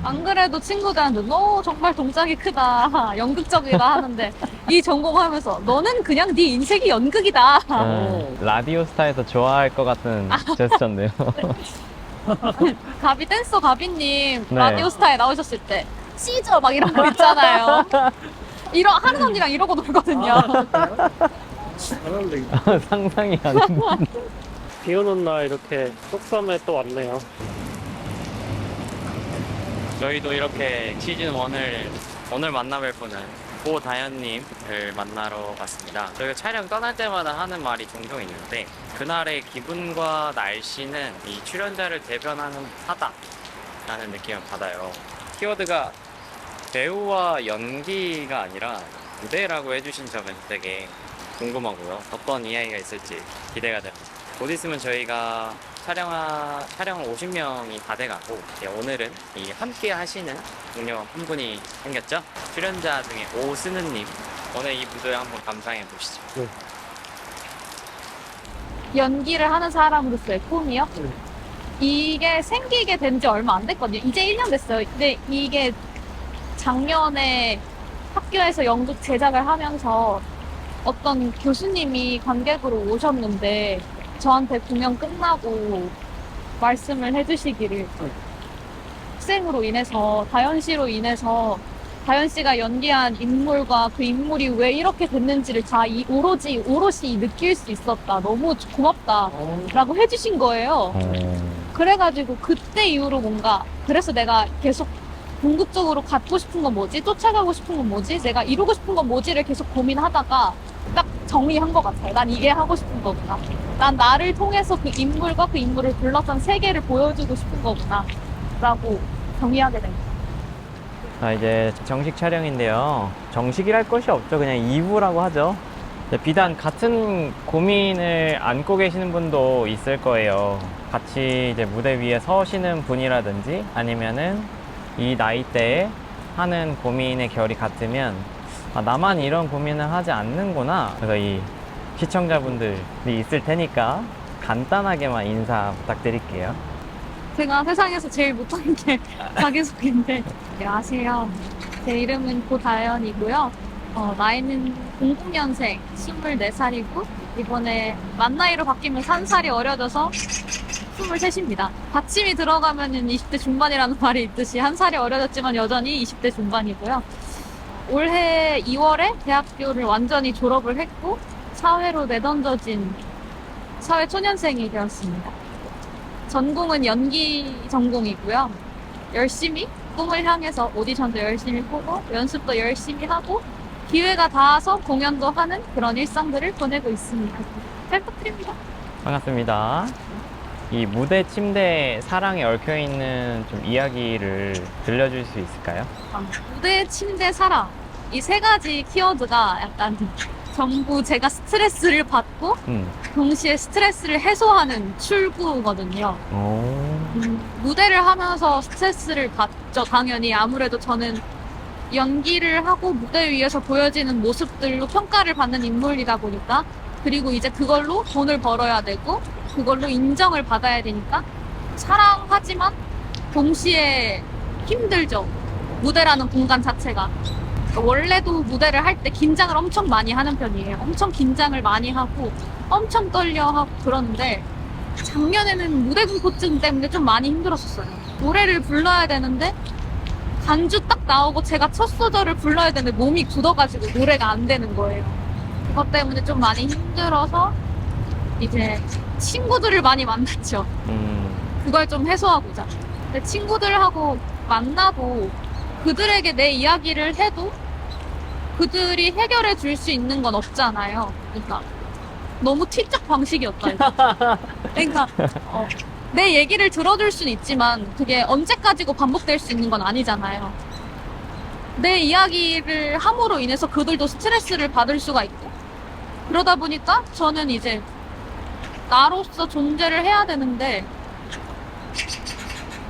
안 그래도 친구들한테 너 정말 동작이 크다, 연극적이다 하는데 이 전공하면서 너는 그냥 네 인생이 연극이다. 라디오스타에서 좋아할 것 같은 제스처인데요. 가비 댄서 가비님 네. 라디오스타에 나오셨을 때 시저 막 이런 거 있잖아요. 하는 언니랑 이러고 놀거든요. 잘하는데. 상상이 안 돼. 비 오는 날 이렇게 속섬에 또 왔네요. 저희도 이렇게 시즌1을 오늘 만나뵐 분은 고다현님을 만나러 왔습니다. 저희가 촬영 떠날 때마다 하는 말이 종종 있는데 그날의 기분과 날씨는 이 출연자를 대변하는 하다라는 느낌을 받아요. 키워드가 배우와 연기가 아니라 무대라고 해주신 점에서 되게 궁금하고요. 어떤 이야기가 있을지 기대가 됩니다. 곧 있으면 저희가 촬영 50명이 다 돼가고 오늘은 이 함께 하시는 동료 한 분이 생겼죠. 출연자 중에 오스는님, 오늘 이 무대 한번 감상해 보시죠. 연기를 하는 사람으로서의 꿈이요? 네. 이게 생기게 된 지 얼마 안 됐거든요. 이제 1년 됐어요. 근데 이게 작년에 학교에서 연극 제작을 하면서 어떤 교수님이 관객으로 오셨는데 저한테 공연 끝나고 말씀을 해주시기를 학생으로 인해서 다현 씨로 인해서 다현 씨가 연기한 인물과 그 인물이 왜 이렇게 됐는지를 다 오롯이 느낄 수 있었다. 너무 고맙다. 라고 해주신 거예요. 그래가지고 그때 이후로 그래서 내가 계속 궁극적으로 갖고 싶은 건 뭐지? 쫓아가고 싶은 건 뭐지? 내가 이루고 싶은 건 뭐지를 계속 고민하다가 딱 정리한 것 같아요. 난 이게 하고 싶은 거구나. 난 나를 통해서 그 인물과 그 인물을 둘러싼 세계를 보여주고 싶은 거구나. 라고 정의하게 된 거예요. 자, 이제 정식 촬영인데요. 정식이랄 것이 없죠. 그냥 2부라고 하죠. 비단 같은 고민을 안고 계시는 분도 있을 거예요. 같이 이제 무대 위에 서시는 분이라든지 아니면은 이 나이대에 하는 고민의 결이 같으면 나만 이런 고민을 하지 않는구나. 그래서 이 시청자분들이 있을 테니까 간단하게만 인사 부탁드릴게요. 제가 세상에서 제일 못하는 게 자기소개인데. 안녕하세요. 제 이름은 고다현이고요. 나이는 00년생 24살이고 이번에 만 나이로 바뀌면서 1살이 어려져서 23입니다. 받침이 들어가면은 20대 중반이라는 말이 있듯이 1살이 어려졌지만 여전히 20대 중반이고요. 올해 2월에 대학교를 완전히 졸업을 했고 사회로 내던져진 사회초년생이 되었습니다. 전공은 연기 전공이고요. 열심히 꿈을 향해서 오디션도 열심히 보고 연습도 열심히 하고 기회가 닿아서 공연도 하는 그런 일상들을 보내고 있습니다. 잘 부탁드립니다. 반갑습니다. 이 무대, 침대, 사랑에 얽혀있는 좀 이야기를 들려줄 수 있을까요? 무대, 침대, 사랑 이 세 가지 키워드가 약간 전부 제가 스트레스를 받고 동시에 스트레스를 해소하는 출구거든요. 무대를 하면서 스트레스를 받죠. 당연히 아무래도 저는 연기를 하고 무대 위에서 보여지는 모습들로 평가를 받는 인물이다 보니까 그리고 이제 그걸로 돈을 벌어야 되고 그걸로 인정을 받아야 되니까 사랑하지만 동시에 힘들죠. 무대라는 공간 자체가. 원래도 무대를 할 때 긴장을 엄청 많이 하는 편이에요. 엄청 긴장을 많이 하고 엄청 떨려하고 그러는데 작년에는 무대 공포증 때문에 좀 많이 힘들었었어요. 노래를 불러야 되는데 간주 딱 나오고 제가 첫 소절을 불러야 되는데 몸이 굳어가지고 노래가 안 되는 거예요. 그것 때문에 좀 많이 힘들어서 이제 친구들을 많이 만났죠. 그걸 좀 해소하고자. 근데 친구들하고 만나도 그들에게 내 이야기를 해도 그들이 해결해 줄 수 있는 건 없잖아요. 그러니까 너무 티적 방식이었다. 이거. 그러니까 내 얘기를 들어줄 수는 있지만 그게 언제까지고 반복될 수 있는 건 아니잖아요. 내 이야기를 함으로 인해서 그들도 스트레스를 받을 수가 있고 그러다 보니까 저는 이제 나로서 존재를 해야 되는데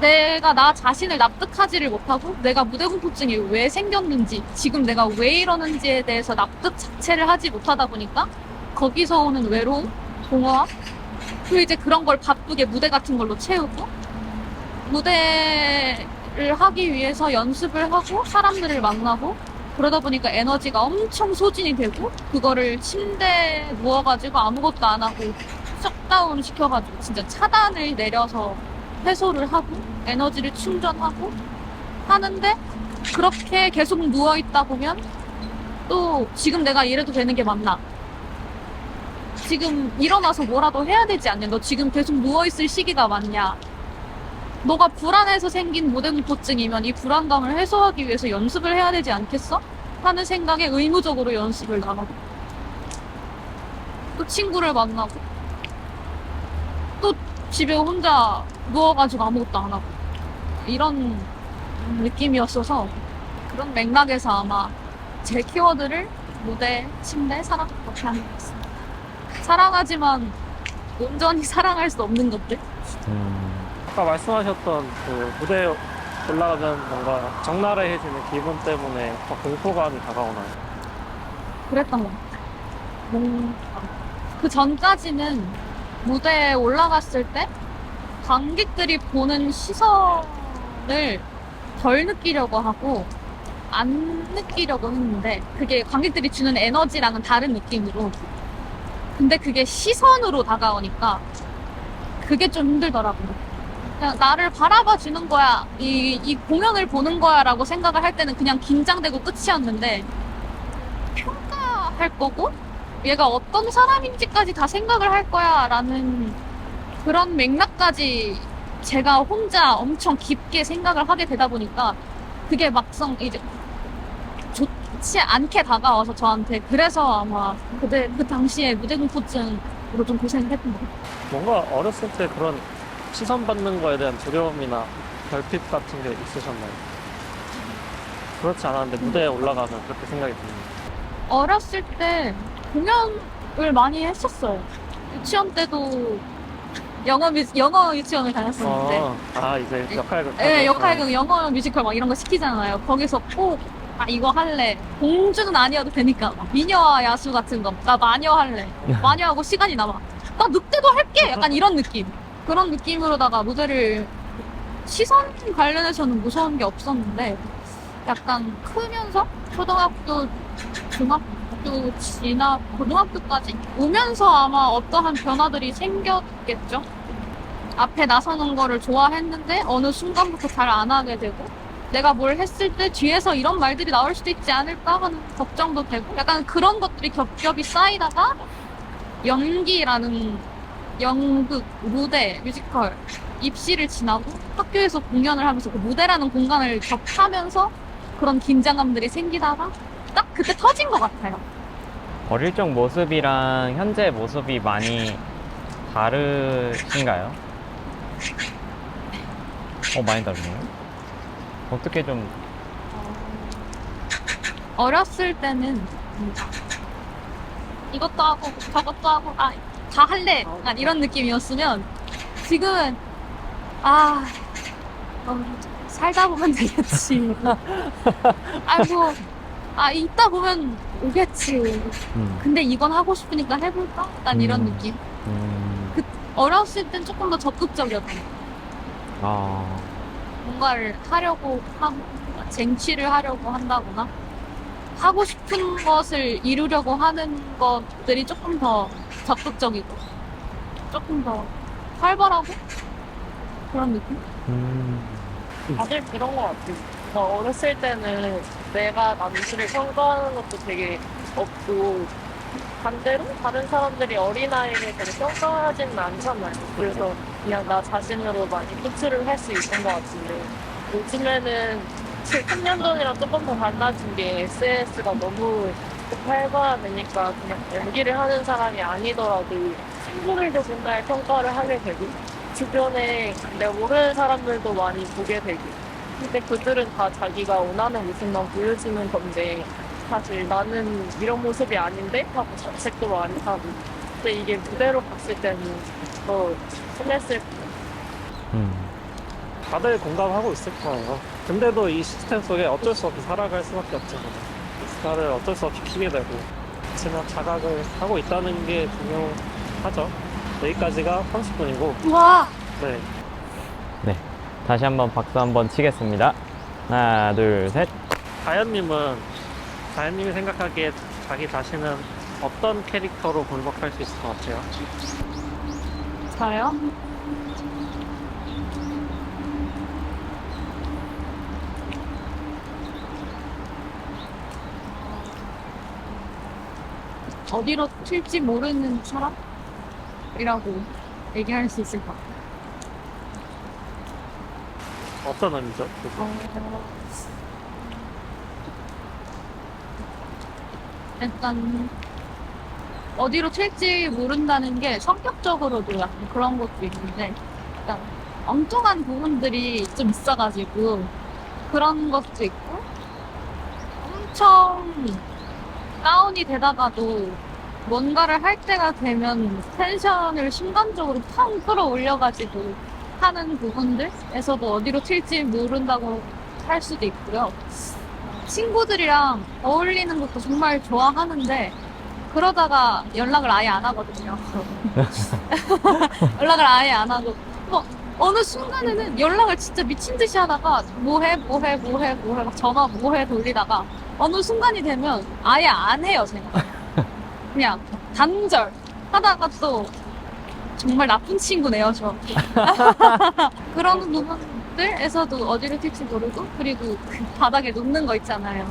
내가 나 자신을 납득하지를 못하고 내가 무대 공포증이 왜 생겼는지 지금 내가 왜 이러는지에 대해서 납득 자체를 하지 못하다 보니까 거기서 오는 외로움, 공허함 그리고 이제 그런 걸 바쁘게 무대 같은 걸로 채우고 무대 하기 위해서 연습을 하고 사람들을 만나고 그러다 보니까 에너지가 엄청 소진이 되고 그거를 침대에 누워가지고 아무것도 안 하고 셧다운 시켜가지고 진짜 차단을 내려서 해소를 하고 에너지를 충전하고 하는데 그렇게 계속 누워있다 보면 또 지금 내가 이래도 되는 게 맞나? 지금 일어나서 뭐라도 해야 되지 않냐? 너 지금 계속 누워있을 시기가 맞냐? 너가 불안해서 생긴 무대공포증이면 이 불안감을 해소하기 위해서 연습을 해야 되지 않겠어? 하는 생각에 의무적으로 연습을 나가고 또 친구를 만나고 또 집에 혼자 누워가지고 아무것도 안 하고 이런 느낌이었어서 그런 맥락에서 아마 제 키워드를 무대, 침대, 사랑 그렇게 하는 것 같습니다. 사랑하지만 온전히 사랑할 수 없는 것들? 아까 말씀하셨던 그 무대에 올라가면 뭔가 적나라해지는 기분 때문에 막 공포감이 다가오나요? 그랬던 것 같아요. 뭔가 그 전까지는 무대에 올라갔을 때 관객들이 보는 시선을 덜 느끼려고 하고 안 느끼려고 했는데 그게 관객들이 주는 에너지랑은 다른 느낌으로 근데 그게 시선으로 다가오니까 그게 좀 힘들더라고요. 그냥 나를 바라봐 주는 거야. 이 공연을 보는 거야 라고 생각을 할 때는 그냥 긴장되고 끝이었는데 평가할 거고 얘가 어떤 사람인지까지 다 생각을 할 거야 라는 그런 맥락까지 제가 혼자 엄청 깊게 생각을 하게 되다 보니까 그게 막상 이제 좋지 않게 다가와서 저한테 그래서 아마 그 당시에 무대공포증으로 좀 고생을 했던 것 같아요. 뭔가 어렸을 때 그런 시선 받는 거에 대한 두려움이나 결핍 같은 게 있으셨나요? 그렇지 않았는데 무대에 올라가면 그렇게 생각이 듭니다. 어렸을 때 공연을 많이 했었어요. 유치원 때도 영어 유치원을 다녔었는데 이제 역할극. 네, 역할극 영어 뮤지컬 막 이런 거 시키잖아요. 거기서 꼭 이거 할래. 공주는 아니어도 되니까 막 미녀와 야수 같은 거. 나 마녀 할래. 마녀하고 시간이 남아. 나 늑대도 할게. 약간 이런 느낌. 그런 느낌으로다가 무대를 시선 관련해서는 무서운 게 없었는데 약간 크면서 초등학교, 중학교 지나 고등학교까지 오면서 아마 어떠한 변화들이 생겼겠죠. 앞에 나서는 거를 좋아했는데 어느 순간부터 잘 안 하게 되고 내가 뭘 했을 때 뒤에서 이런 말들이 나올 수도 있지 않을까 하는 걱정도 되고 약간 그런 것들이 겹겹이 쌓이다가 연기라는 연극, 무대, 뮤지컬 입시를 지나고 학교에서 공연을 하면서 그 무대라는 공간을 격하면서 그런 긴장감들이 생기다가 딱 그때 터진 것 같아요. 어릴 적 모습이랑 현재 모습이 많이 다르신가요? 많이 다르네요. 어떻게 좀 어렸을 때는 이것도 하고 저것도 하고 다 할래 약간 이런 느낌이었으면 지금은 살다 보면 되겠지. 아이고 있다 보면 오겠지. 근데 이건 하고 싶으니까 해볼까? 약간 이런 느낌. 어렸을 땐 조금 더 적극적이었던 것 같아요. 뭔가를 하려고 하고 쟁취를 하려고 한다거나 하고 싶은 것을 이루려고 하는 것들이 조금 더 적극적이고 조금 더 활발하고 그런 느낌? 다들 그런 것 같아요. 저 어렸을 때는 내가 남들을 평가하는 것도 되게 없고 반대로 다른 사람들이 어린아이를 되게 평가하지는 않잖아요. 그래서 그냥 나 자신으로 많이 표출을 할 수 있는 것 같은데 요즘에는 3년 전이랑 조금 더 달라진 게 SNS가 너무 활발하니까 그냥 연기를 하는 사람이 아니더라도 친구들도 맨날 평가를 하게 되고 주변에 내가 모르는 사람들도 많이 보게 되고 근데 그들은 다 자기가 원하는 모습만 보여주는 건데 사실 나는 이런 모습이 아닌데? 하고 자책도 많이 하고 근데 이게 무대로 봤을 때는 더 심했을 거예요. 다들 공감하고 있을 거예요. 근데도 이 시스템 속에 어쩔 수 없이 살아갈 수밖에 없잖아요. 다들 어쩔 수 없이 키게 되고 그렇지만 자각을 하고 있다는 게 중요하죠. 여기까지가 30분이고 와 네. 다시 한번 박수 한번 치겠습니다. 하나, 둘, 셋. 다현님이 생각하기에 자기 자신은 어떤 캐릭터로 불복할 수 있을 것 같아요? 저요? 어디로 튈지 모르는 사람이라고 얘기할 수 있을 것 같아요. 어떤 의미죠? 일단 어디로 튈지 모른다는 게 성격적으로도 약간 그런 것도 있는데 약간 엉뚱한 부분들이 좀 있어가지고 그런 것도 있고 엄청 다운이 되다가도 뭔가를 할 때가 되면 텐션을 순간적으로 팡 끌어올려가지고 하는 부분들에서도 어디로 튈지 모른다고 할 수도 있고요. 친구들이랑 어울리는 것도 정말 좋아하는데 그러다가 연락을 아예 안 하거든요. 연락을 아예 안 하고 뭐 어느 순간에는 연락을 진짜 미친 듯이 하다가 뭐해 막 전화 뭐해 돌리다가 어느 순간이 되면 아예 안 해요, 제가. 그냥 단절 하다가 또 정말 나쁜 친구네요, 저. 그런 부분들에서도 어디로 튈지 모르고 그리고 그 바닥에 놓는 거 있잖아요.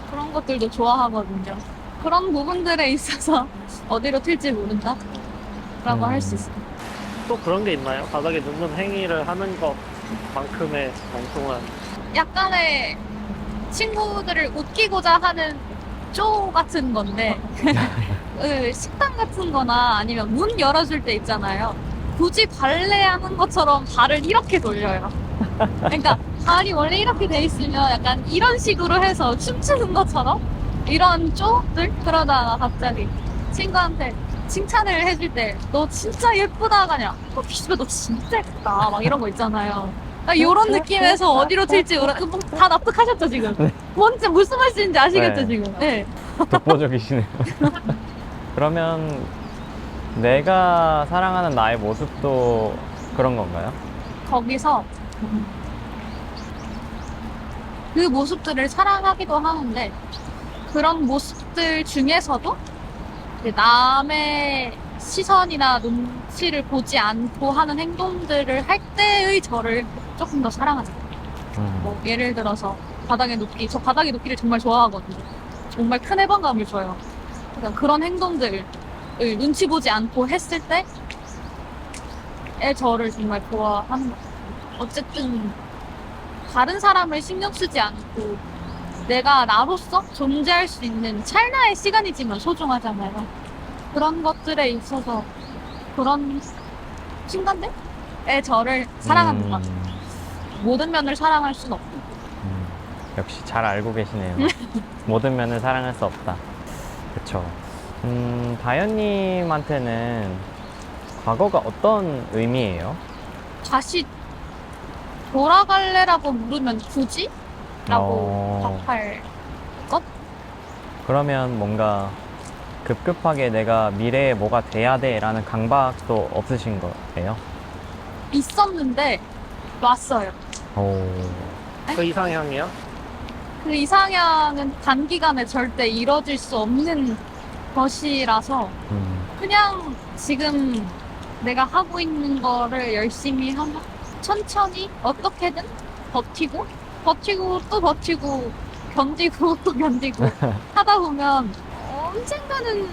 그런 것들도 좋아하거든요. 그런 부분들에 있어서 어디로 튈지 모른다? 라고 할 수 있어요. 또 그런 게 있나요? 바닥에 눕는 행위를 하는 것만큼의 엉뚱한 약간의 친구들을 웃기고자 하는 쇼 같은 건데 식당 같은 거나 아니면 문 열어줄 때 있잖아요. 굳이 발레하는 것처럼 발을 이렇게 돌려요. 그러니까 발이 원래 이렇게 돼 있으면 약간 이런 식으로 해서 춤추는 것처럼 이런 쇼들 그러다가 갑자기 친구한테 칭찬을 해줄 때 너 진짜 예쁘다 가냐 비주가 너 진짜 예쁘다 막 이런 거 있잖아요. 이런 느낌에서 어디로 튈지 다 납득하셨죠 지금? 뭔지 무슨 말씀인지 아시겠죠 네. 지금? 네. 독보적이시네요. 그러면 내가 사랑하는 나의 모습도 그런 건가요? 거기서 그 모습들을 사랑하기도 하는데 그런 모습들 중에서도 이제 남의 시선이나 눈치를 보지 않고 하는 행동들을 할 때의 저를 조금 더 사랑하죠. 뭐 예를 들어서 바닥에 눕기, 저 바닥에 눕기를 정말 좋아하거든요. 정말 큰 해방감을 줘요. 그러니까 그런 행동들을 눈치 보지 않고 했을 때의 저를 정말 좋아하는 것 같아요. 어쨌든 다른 사람을 신경 쓰지 않고 내가 나로서 존재할 수 있는 찰나의 시간이지만 소중하잖아요. 그런 것들에 있어서 그런 순간들의 저를 사랑하는 것 같아요. 모든 면을 사랑할 수는 없고. 역시 잘 알고 계시네요. 모든 면을 사랑할 수 없다. 그쵸. 다현님한테는 과거가 어떤 의미예요? 다시 돌아갈래라고 물으면 굳이? 라고 답할 것? 그러면 뭔가 급급하게 내가 미래에 뭐가 돼야 돼 라는 강박도 없으신 거예요? 있었는데 왔어요. 그 이상향이요? 그 이상향은 단기간에 절대 이뤄질 수 없는 것이라서 그냥 지금 내가 하고 있는 거를 열심히 하면 천천히 어떻게든 버티고 또 버티고 견디고 또 견디고 하다 보면 언젠가는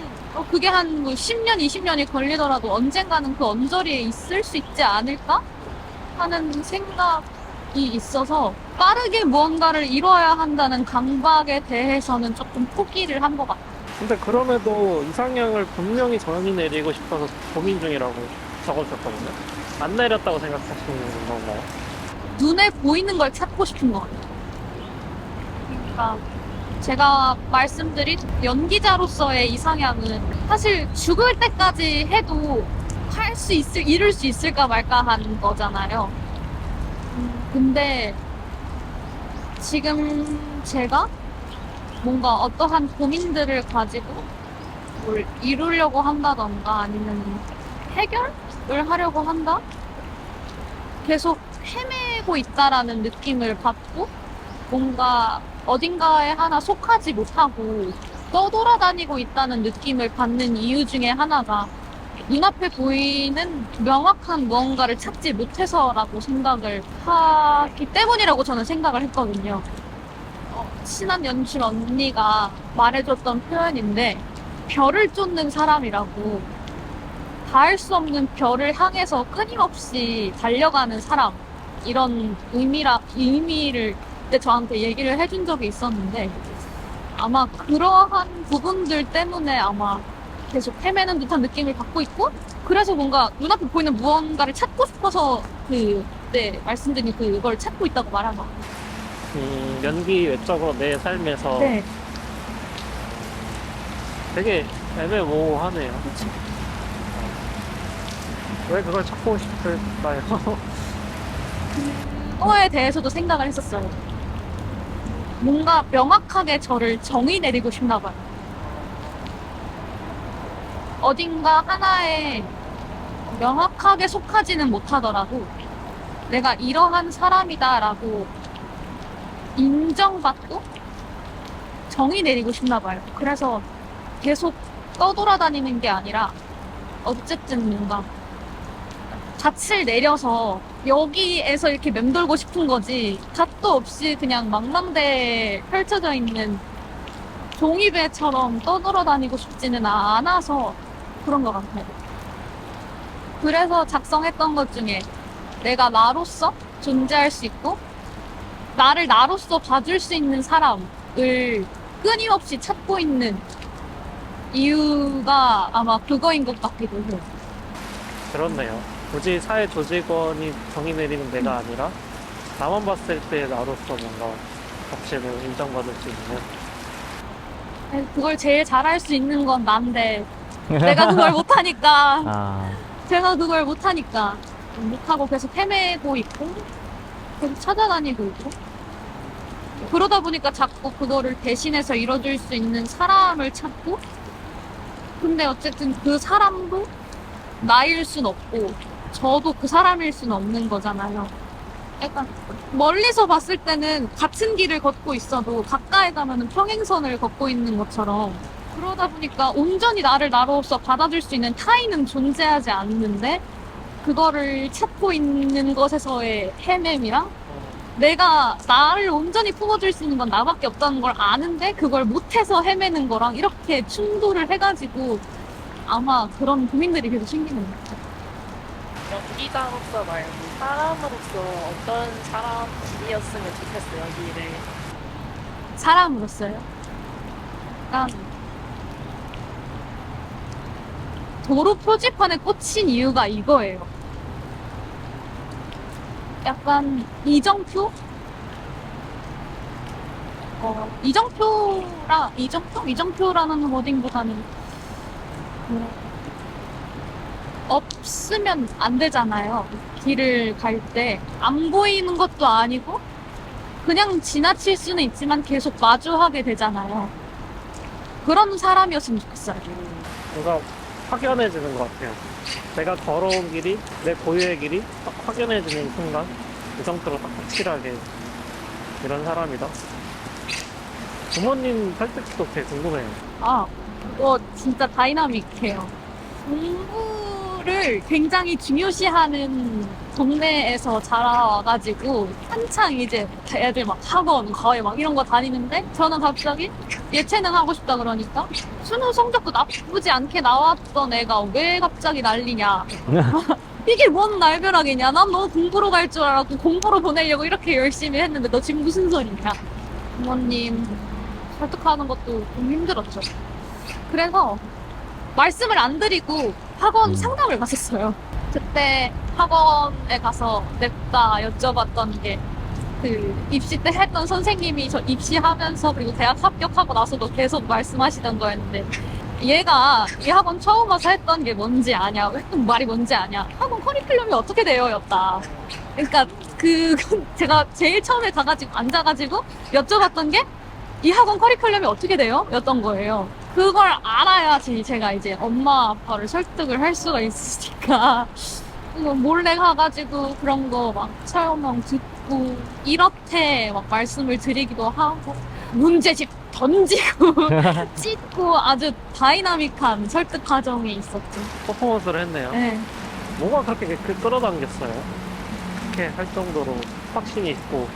그게 한 뭐 10년, 20년이 걸리더라도 언젠가는 그 언저리에 있을 수 있지 않을까 하는 생각이 있어서 빠르게 무언가를 이뤄야 한다는 강박에 대해서는 조금 포기를 한 것 같아요. 근데 그럼에도 이상향을 분명히 전이 내리고 싶어서 고민 중이라고 적어주셨거든요. 안 내렸다고 생각하시는 건가요? 눈에 보이는 걸 찾고 싶은 것 같아요. 그러니까 제가 말씀드린 연기자로서의 이상향은 사실 죽을 때까지 해도 이룰 수 있을까 말까 하는 거잖아요. 근데 지금 제가 뭔가 어떠한 고민들을 가지고 뭘 이루려고 한다던가 아니면 해결을 하려고 한다? 계속 헤매고 있다라는 느낌을 받고 뭔가 어딘가에 하나 속하지 못하고 떠돌아다니고 있다는 느낌을 받는 이유 중에 하나가 눈앞에 보이는 명확한 무언가를 찾지 못해서라고 생각을 하기 때문이라고 저는 생각을 했거든요. 친한 연출 언니가 말해줬던 표현인데 별을 쫓는 사람이라고, 닿을 수 없는 별을 향해서 끊임없이 달려가는 사람, 이런 의미를 그때 저한테 얘기를 해준 적이 있었는데 아마 그러한 부분들 때문에 아마 계속 헤매는 듯한 느낌을 받고 있고, 그래서 뭔가 눈앞에 보이는 무언가를 찾고 싶어서 그때 말씀드린 그걸 찾고 있다고 말한 것 같아요. 연기 외적으로 내 삶에서 네. 되게 애매모호하네요. 왜 그걸 찾고 싶을까요? 그거에 대해서도 생각을 했었어요. 뭔가 명확하게 저를 정의 내리고 싶나 봐요. 어딘가 하나에 명확하게 속하지는 못하더라도 내가 이러한 사람이다라고 인정받고 정의 내리고 싶나 봐요. 그래서 계속 떠돌아다니는 게 아니라 어쨌든 뭔가 닻을 내려서 여기에서 이렇게 맴돌고 싶은 거지, 잣도 없이 그냥 망망대해 펼쳐져 있는 종이배처럼 떠돌아다니고 싶지는 않아서 그런 것 같아요. 그래서 작성했던 것 중에 내가 나로서 존재할 수 있고 나를 나로서 봐줄 수 있는 사람을 끊임없이 찾고 있는 이유가 아마 그거인 것 같기도 해요. 그렇네요. 굳이 사회 조직원이 정의 내리는 내가 아니라 나만 봤을 때 나로서 뭔가 가치를 인정받을 수 있는. 그걸 제일 잘할 수 있는 건 난데 내가 그걸 못하니까 아, 제가 그걸 못하니까 못하고 계속 헤매고 있고 계속 찾아다니고 있고, 그러다 보니까 자꾸 그거를 대신해서 이뤄줄 수 있는 사람을 찾고, 근데 어쨌든 그 사람도 나일 순 없고 저도 그 사람일 순 없는 거잖아요. 약간 멀리서 봤을 때는 같은 길을 걷고 있어도 가까이 가면은 평행선을 걷고 있는 것처럼, 그러다 보니까 온전히 나를 나로서 받아줄 수 있는 타인은 존재하지 않는데 그거를 찾고 있는 것에서의 헤맴이랑 내가 나를 온전히 품어줄 수 있는 건 나밖에 없다는 걸 아는데 그걸 못해서 헤매는 거랑 이렇게 충돌을 해가지고 아마 그런 고민들이 계속 생기는 것 같아요. 연기자로서 말고 사람으로서 어떤 사람이었으면 좋겠어요, 여기를. 사람으로서요. 약간 도로 표지판에 꽂힌 이유가 이거예요. 약간 이정표? 이정표라는 워딩보다는 없으면 안 되잖아요. 길을 갈 때 안 보이는 것도 아니고 그냥 지나칠 수는 있지만 계속 마주하게 되잖아요. 그런 사람이었으면 좋겠어요. 뭔가 확연해지는 것 같아요. 내가 걸어온 길이, 내 고유의 길이 확연해지는 순간 그 정도로 딱 확실하게 이런 사람이다. 부모님 설득도 되게 궁금해요. 아, 그거 진짜 다이나믹해요. 공부를 굉장히 중요시하는 동네에서 자라와가지고 한창 이제 애들 막 학원, 과외 막 이런 거 다니는데 저는 갑자기 예체능 하고 싶다 그러니까 수능 성적도 나쁘지 않게 나왔던 애가 왜 갑자기 난리냐. 이게 뭔 날벼락이냐. 난 너 공부로 갈 줄 알았고 공부로 보내려고 이렇게 열심히 했는데 너 지금 무슨 소리냐. 부모님 설득하는 것도 좀 힘들었죠. 그래서 말씀을 안 드리고 학원 상담을 갔었어요. 그때 학원에 가서 냅다 여쭤봤던 게 그 입시 때 했던 선생님이 저 입시하면서 그리고 대학 합격하고 나서도 계속 말씀하시던 거였는데, 얘가 이 학원 처음 와서 했던 게 뭔지 아냐, 했던 말이 뭔지 아냐, 학원 커리큘럼이 어떻게 되어 였다. 그러니까 제가 제일 처음에 가가지고 앉아가지고 여쭤봤던 게 이 학원 커리큘럼이 어떻게 돼요? 였던 거예요. 그걸 알아야지 제가 이제 엄마 아빠를 설득을 할 수가 있으니까 몰래 가가지고 그런 거 막 설명 듣고 뭐 이렇게 막 말씀을 드리기도 하고 문제집 던지고 찢고 아주 다이나믹한 설득 과정이 있었죠. 퍼포먼스를 했네요. 네. 뭐가 그렇게 끌어당겼어요? 그렇게 할 정도로 확신이 있고.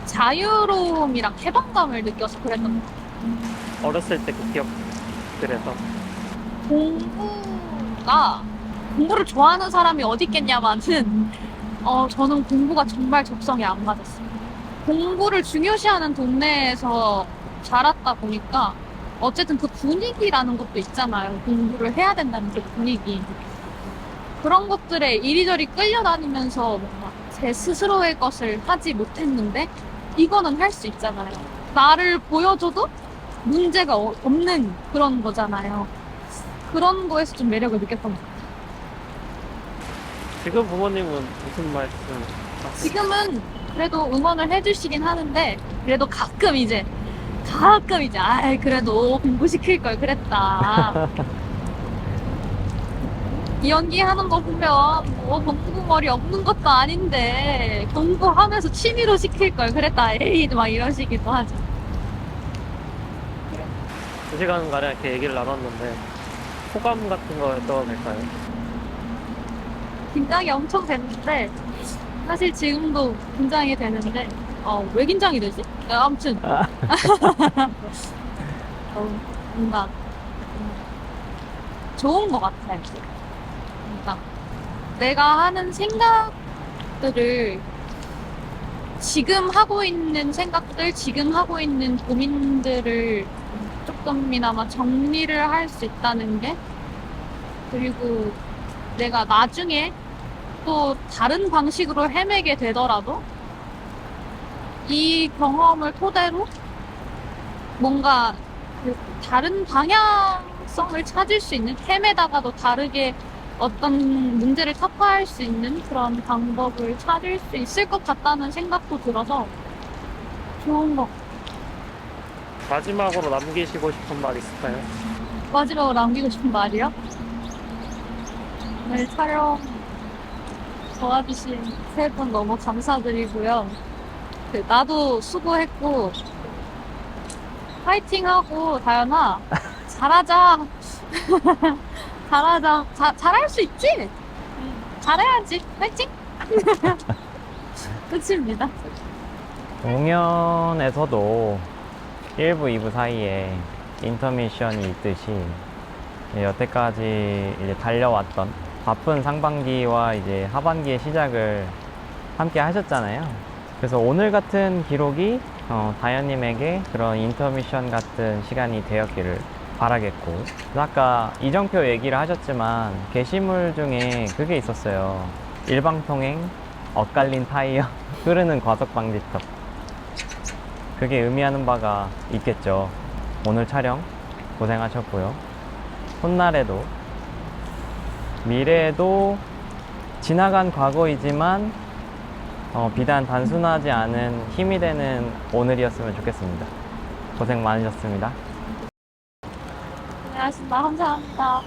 자유로움이랑 해방감을 느껴서 그랬던 것 같아요. 어렸을 때 그 기억들에서. 공부를 좋아하는 사람이 어디 있겠냐마는 저는 공부가 정말 적성에 안 맞았어요. 공부를 중요시하는 동네에서 자랐다 보니까 어쨌든 그 분위기라는 것도 있잖아요. 공부를 해야 된다는 그 분위기. 그런 것들에 이리저리 끌려다니면서 뭔가 제 스스로의 것을 하지 못했는데 이거는 할 수 있잖아요. 나를 보여줘도 문제가 없는 그런 거잖아요. 그런 거에서 좀 매력을 느꼈던 것 같아요. 지금 부모님은 무슨 말씀? 지금은 그래도 응원을 해주시긴 하는데 그래도 가끔 이제 아이 그래도 공부시킬 걸 그랬다. 이 연기하는 거 보면 뭐 공부 머리 없는 것도 아닌데 공부하면서 취미로 시킬 걸 그랬다. 에이 막 이러시기도 하죠. 2시간가량 이렇게 얘기를 나눴는데 소감 같은 거 여쭤봐도 될까요? 긴장이 엄청 됐는데 사실 지금도 긴장이 되는데 왜 긴장이 되지? 아무튼 뭔가 좋은 것 같아요. 그러니까 내가 하는 생각들을 지금 하고 있는 생각들, 지금 하고 있는 고민들을 조금이나마 정리를 할 수 있다는 게, 그리고 내가 나중에 또 다른 방식으로 헤매게 되더라도 이 경험을 토대로 뭔가 그 다른 방향성을 찾을 수 있는, 헤매다가도 다르게 어떤 문제를 타파할 수 있는 그런 방법을 찾을 수 있을 것 같다는 생각도 들어서 좋은 것 같아요. 마지막으로 남기시고 싶은 말 있을까요? 마지막으로 남기고 싶은 말이요? 오늘 촬영 도와주신 세 분 너무 감사드리고요. 나도 수고했고 파이팅하고 다현아 잘하자. 잘하자. 잘할 수 있지? 잘해야지. 파이팅! 끝입니다. 공연에서도 1부, 2부 사이에 인터미션이 있듯이 여태까지 이제 달려왔던 바쁜 상반기와 이제 하반기의 시작을 함께 하셨잖아요. 그래서 오늘 같은 기록이 다현님에게 그런 인터미션 같은 시간이 되었기를 바라겠고, 아까 이정표 얘기를 하셨지만 게시물 중에 그게 있었어요. 일방통행, 엇갈린 타이어, 흐르는 과속 방지턱. 그게 의미하는 바가 있겠죠. 오늘 촬영 고생하셨고요. 훗날에도, 미래에도 지나간 과거이지만 비단 단순하지 않은 힘이 되는 오늘이었으면 좋겠습니다. 고생 많으셨습니다. 고생하셨습니다. 감사합니다.